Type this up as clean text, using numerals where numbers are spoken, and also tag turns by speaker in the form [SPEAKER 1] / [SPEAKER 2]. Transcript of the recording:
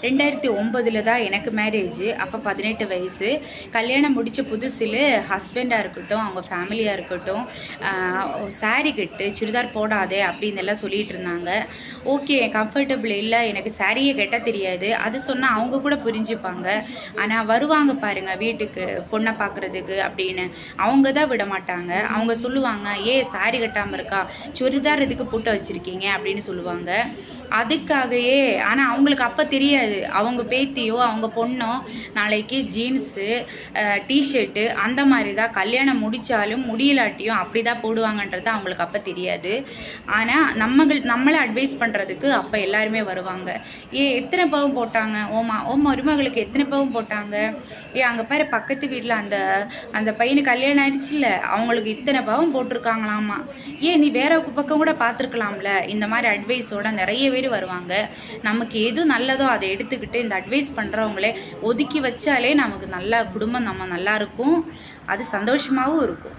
[SPEAKER 1] 2009 தான் எனக்கு மேரேஜ். அப்போ 18 வயசு. கல்யாணம் முடித்த புதுசில் ஹஸ்பண்டாக இருக்கட்டும், அவங்க ஃபேமிலியாக இருக்கட்டும், சாரீ கட்டு, சுடிதார் போடாதே அப்படின்னு எல்லாம் சொல்லிகிட்டு இருந்தாங்க. ஓகே, கம்ஃபர்டபுள் இல்லை, எனக்கு சாரியை கட்ட தெரியாது, அது சொன்னால் அவங்க கூட புரிஞ்சுப்பாங்க. ஆனால் வருவாங்க பாருங்கள் வீட்டுக்கு பொண்ணை பார்க்குறதுக்கு அப்படின்னு, அவங்க தான் விட மாட்டாங்க. அவங்க சொல்லுவாங்க, சாரி கட்டாமல் இருக்கா, சுடிதார் இதுக்கு போட்டு வச்சுருக்கீங்க அப்படின்னு சொல்லுவாங்க. அதுக்காகவே ஆனால் அவங்களுக்கு அப்போ தெரியாது, அவங்க பேத்தியோ அவங்க பொண்ணோ நாளைக்கு ஜீன்ஸு டிஷர்ட்டு அந்த மாதிரி தான் கல்யாணம் முடித்தாலும் முடியலாட்டியும் அப்படி தான் போடுவாங்கன்றது அவங்களுக்கு அப்போ தெரியாது. ஆனால் நம்மளை அட்வைஸ் பண்ணுறதுக்கு அப்போ எல்லாருமே வருவாங்க. எத்தனை பவுன் போட்டாங்க, ஓ மருமகளுக்கு எத்தனை பவுன் போட்டாங்க, அங்கே பாரு பக்கத்து வீட்டில் அந்த பையனுக்கு கல்யாணம் ஆயிடுச்சுல்ல, அவங்களுக்கு இத்தனை பவுன் போட்டிருக்காங்களாமா, நீ வேற பக்கம் கூட பார்த்துருக்கலாம்ல. இந்த மாதிரி அட்வைஸோட நிறைய பேர் வருவாங்க. நமக்கு எது நல்லதோ அதை எடுத்துக்கிட்டு இந்த அட்வைஸ் பண்ணுறவங்களே ஒதுக்கி வச்சாலே நமக்கு நல்ல குடும்பம், நம்ம நல்லா இருக்கும், அது சந்தோஷமாகவும் இருக்கும்.